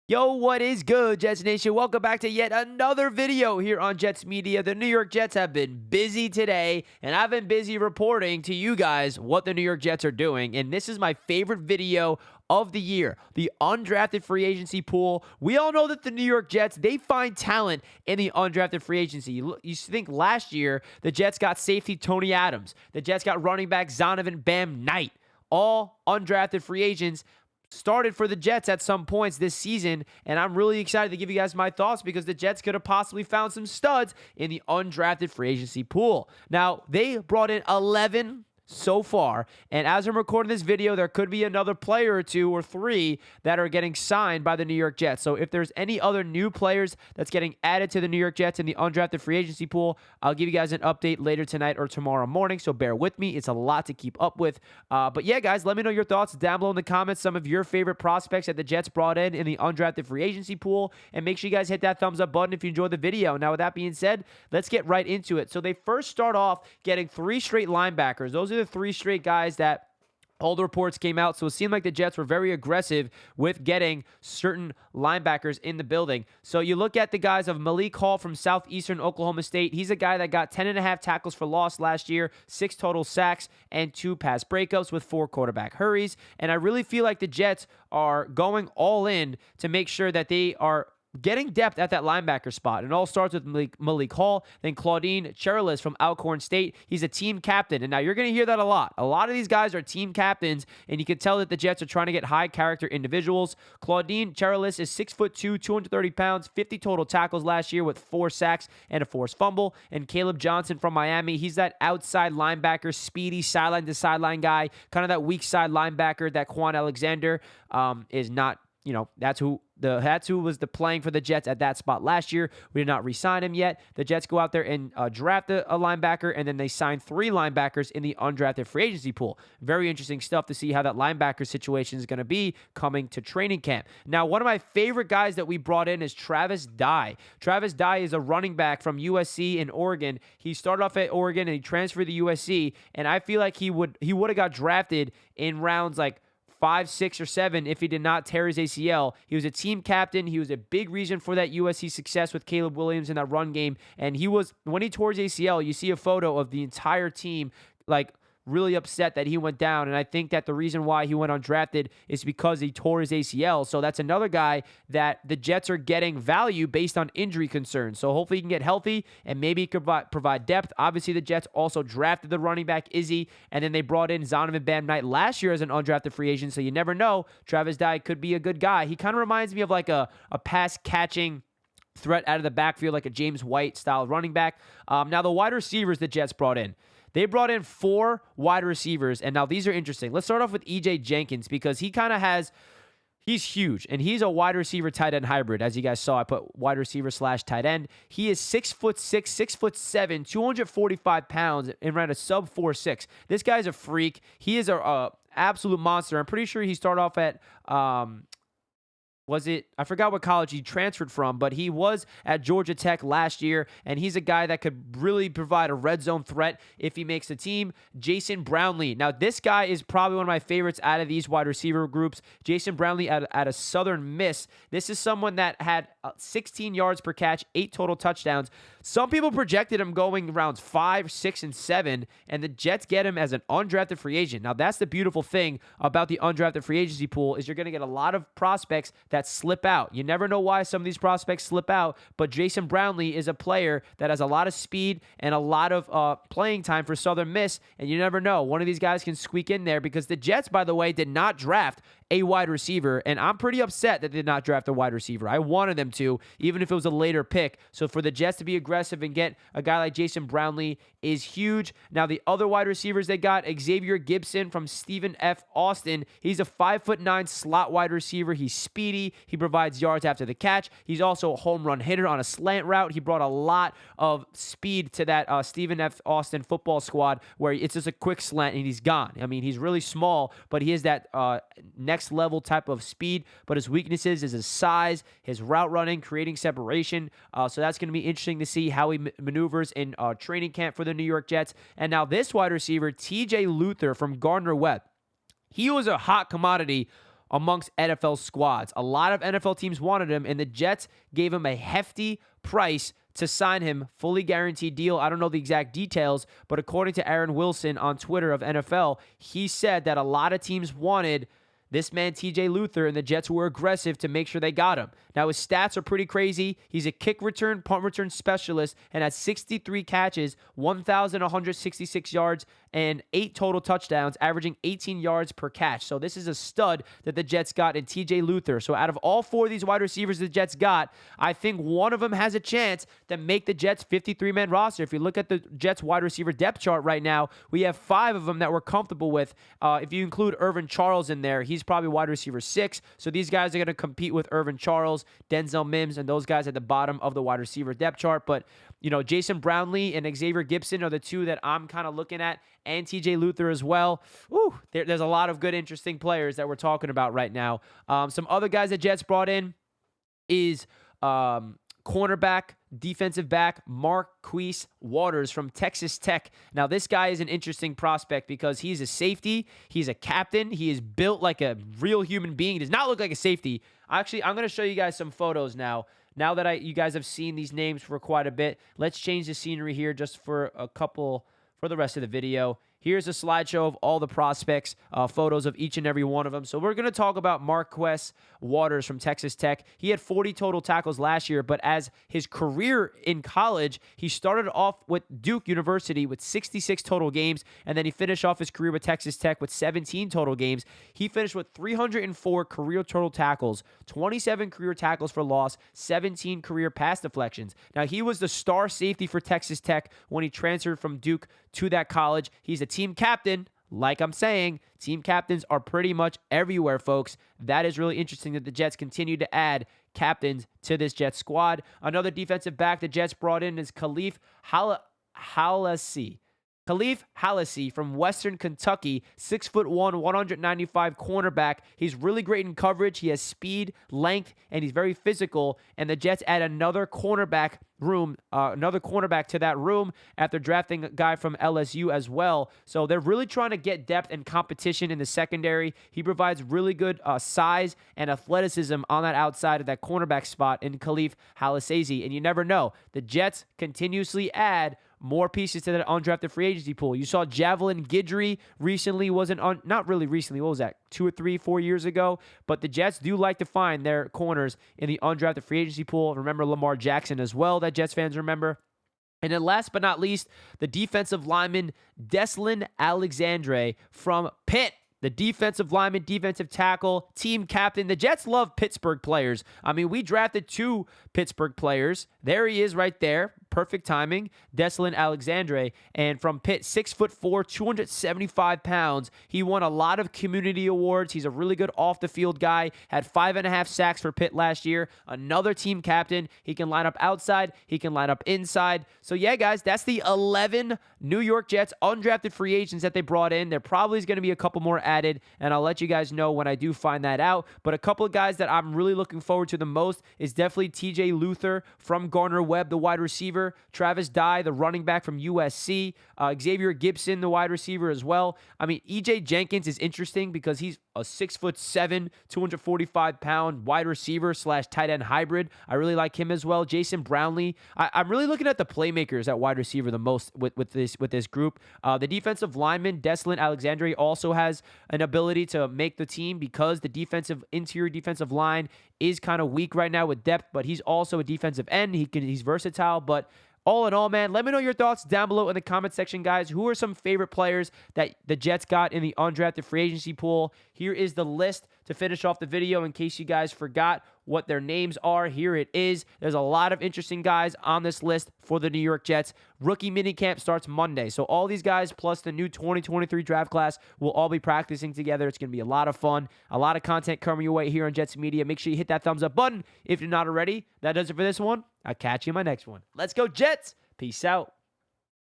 Yo, what is good, Jets Nation? Welcome back to yet another video here on Jets Media. The New York Jets have been busy today, and I've been busy reporting to you guys what the New York Jets are doing. And this is my favorite video of the year, the undrafted free agency pool. We all know that the New York Jets, they find talent in the undrafted free agency. You think last year, the Jets got safety Tony Adams. The Jets got running back Zonovan Bam Knight. All undrafted free agents started for the Jets at some points this season, and I'm really excited to give you guys my thoughts because the Jets could have possibly found some studs in the undrafted free agency pool. Now, they brought in 11 so far, and as I'm recording this video, there could be another player or two or three that are getting signed by the New York Jets. So if there's any other new players that's getting added to the New York Jets in the undrafted free agency pool, I'll give you guys an update later tonight or tomorrow morning, so bear with me. It's a lot to keep up with. But yeah, guys, let me know your thoughts down below in the comments, some of your favorite prospects that the Jets brought in the undrafted free agency pool, and make sure you guys hit that thumbs up button if you enjoyed the video. Now, with that being said, let's get right into it. So they first start off getting 3 straight linebackers. Those are the 3 straight guys that all the reports came out. So it seemed like the Jets were very aggressive with getting certain linebackers in the building. So you look at the guys of Maalik from Southeastern Oklahoma State. He's a guy that got 10.5 tackles for loss last year, 6 total sacks, and 2 pass breakups with 4 quarterback hurries. And I really feel like the Jets are going all in to make sure that they are getting depth at that linebacker spot. It all starts with Maalik, then Claudin, Cherelus from Alcorn State. He's a team captain, and now you're going to hear that a lot. A lot of these guys are team captains, and you can tell that the Jets are trying to get high-character individuals. Claudin Cherelus is 6'2", 230 pounds, 50 total tackles last year with 4 sacks and a forced fumble. And Caleb Johnson from Miami, he's that outside linebacker, speedy sideline-to-sideline guy, kind of that weak side linebacker that Alexandre is not. You know, that's who was the playing for the Jets at that spot last year. We did not re-sign him yet. The Jets go out there and draft a linebacker, and then they sign 3 linebackers in the undrafted free agency pool. Very interesting stuff to see how that linebacker situation is going to be coming to training camp. Now, one of my favorite guys that we brought in is Travis Dye. Travis Dye is a running back from USC in Oregon. He started off at Oregon, and he transferred to USC, and I feel like he would have got drafted in rounds like 5, 6, or 7 if he did not tear his ACL. He was a team captain. He was a big reason for that USC success with Caleb Williams in that run game. And when he tore his ACL, you see a photo of the entire team like really upset that he went down. And I think that the reason why he went undrafted is because he tore his ACL. So that's another guy that the Jets are getting value based on injury concerns. So hopefully he can get healthy and maybe he could provide depth. Obviously, the Jets also drafted the running back Izzy, and then they brought in Zonovan Bam Knight last year as an undrafted free agent. So you never know. Travis Dye could be a good guy. He kind of reminds me of like a pass-catching threat out of the backfield, like a James White style running back. Now, the wide receivers the Jets brought in. They brought in 4 wide receivers, and now these are interesting. Let's start off with Jenkins because he kind of he's huge, and he's a wide receiver tight end hybrid. As you guys saw, I put wide receiver / tight end. He is 6'6", 6'7", 245 pounds, and ran a sub 4.6. This guy's a freak. He is a absolute monster. I'm pretty sure he started off at I forgot what college he transferred from, but he was at Georgia Tech last year, and he's a guy that could really provide a red zone threat if he makes the team. Jason Brownlee. Now, this guy is probably one of my favorites out of these wide receiver groups. Jason Brownlee at a Southern Miss. This is someone that had 16 yards per catch, 8 total touchdowns. Some people projected him going rounds 5, 6, and 7, and the Jets get him as an undrafted free agent. Now, that's the beautiful thing about the undrafted free agency pool is you're going to get a lot of prospects that slip out. You never know why some of these prospects slip out, but Jason Brownlee is a player that has a lot of speed and a lot of playing time for Southern Miss, and you never know. One of these guys can squeak in there because the Jets, by the way, did not draft a wide receiver, and I'm pretty upset that they did not draft a wide receiver. I wanted them to, even if it was a later pick. So for the Jets to be aggressive and get a guy like Jason Brownlee is huge. Now, the other wide receivers they got, Xavier Gipson from Stephen F. Austin. He's a 5'9" slot wide receiver. He's speedy. He provides yards after the catch. He's also a home run hitter on a slant route. He brought a lot of speed to that Stephen F. Austin football squad where it's just a quick slant and he's gone. I mean, he's really small, but he has that next level type of speed, but his weaknesses is his size, his route running, creating separation. So that's going to be interesting to see how he maneuvers in training camp for the New York Jets. And now this wide receiver, TJ Luther from Gardner-Webb. He was a hot commodity amongst NFL squads. A lot of NFL teams wanted him, and the Jets gave him a hefty price to sign him, fully guaranteed deal. I don't know the exact details, but according to Aaron Wilson on Twitter of NFL, he said that a lot of teams wanted this man, TJ Luther, and the Jets were aggressive to make sure they got him. Now, his stats are pretty crazy. He's a kick return, punt return specialist, and has 63 catches, 1,166 yards, and 8 total touchdowns, averaging 18 yards per catch. So this is a stud that the Jets got in TJ Luther. So out of all 4 of these wide receivers the Jets got, I think one of them has a chance to make the Jets 53-man roster. If you look at the Jets wide receiver depth chart right now, we have 5 of them that we're comfortable with. If you include Irvin Charles in there, he's probably wide receiver 6. So these guys are going to compete with Irvin Charles, Denzel Mims, and those guys at the bottom of the wide receiver depth chart. But, you know, Jason Brownlee and Xavier Gipson are the 2 that I'm kind of looking at, and TJ Luther as well. Woo, there's a lot of good, interesting players that we're talking about right now. Some other guys that Jets brought in is cornerback, defensive back, Marquis Waters from Texas Tech. Now, this guy is an interesting prospect because he's a safety. He's a captain. He is built like a real human being. He does not look like a safety. Actually, I'm going to show you guys some photos now. Now that you guys have seen these names for quite a bit, let's change the scenery here just for the rest of the video. Here's a slideshow of all the prospects, photos of each and every one of them. So we're going to talk about Marquis Waters from Texas Tech. He had 40 total tackles last year, but as his career in college, he started off with Duke University with 66 total games, and then he finished off his career with Texas Tech with 17 total games. He finished with 304 career total tackles, 27 career tackles for loss, 17 career pass deflections. Now, he was the star safety for Texas Tech when he transferred from Duke to that college. He's a team captain. Like I'm saying, team captains are pretty much everywhere, folks. That is really interesting that the Jets continue to add captains to this Jets squad. Another defensive back the Jets brought in is Kahlef Hailassie. Kahlef Hailassie from Western Kentucky, 6'1", 195 cornerback. He's really great in coverage. He has speed, length, and he's very physical. And the Jets add another cornerback to that room after drafting a guy from LSU as well. So they're really trying to get depth and competition in the secondary. He provides really good size and athleticism on that outside of that cornerback spot in Kahlef Hailassie. And you never know. The Jets continuously add more pieces to that undrafted free agency pool. You saw Javelin Guidry recently, not really recently, what was that, 2 or 3, 4 years ago? But the Jets do like to find their corners in the undrafted free agency pool. Remember Lamar Jackson as well, that Jets fans remember. And then last but not least, the defensive lineman Deslin Alexandre from PITT. The defensive lineman, defensive tackle, team captain. The Jets love Pittsburgh players. I mean, we drafted 2 Pittsburgh players. There he is right there. Perfect timing. Deslin Alexandre. And from Pitt, 6'4", 275 pounds. He won a lot of community awards. He's a really good off-the-field guy. Had 5.5 sacks for Pitt last year. Another team captain. He can line up outside. He can line up inside. So, yeah, guys, that's the 11 New York Jets undrafted free agents that they brought in. There probably is going to be a couple more added, and I'll let you guys know when I do find that out. But a couple of guys that I'm really looking forward to the most is definitely TJ Luther from Gardner-Webb, the wide receiver. Travis Dye, the running back from USC. Xavier Gipson, the wide receiver as well. I mean, EJ Jenkins is interesting because he's a 6'7", 245-pound wide receiver / tight end hybrid. I really like him as well. Jason Brownlee. I'm really looking at the playmakers at wide receiver the most with this group. The defensive lineman, Deslin Alexandre, also has an ability to make the team because the interior defensive line is kind of weak right now with depth, but he's also a defensive end. He's versatile, but all in all, man, let me know your thoughts down below in the comment section, guys. Who are some favorite players that the Jets got in the undrafted free agency pool? Here is the list to finish off the video in case you guys forgot what their names are. Here it is. There's a lot of interesting guys on this list for the New York Jets. Rookie minicamp starts Monday. So all these guys plus the new 2023 draft class will all be practicing together. It's going to be a lot of fun. A lot of content coming your way here on Jets Media. Make sure you hit that thumbs up button if you're not already. That does it for this one. I'll catch you in my next one. Let's go, Jets. Peace out.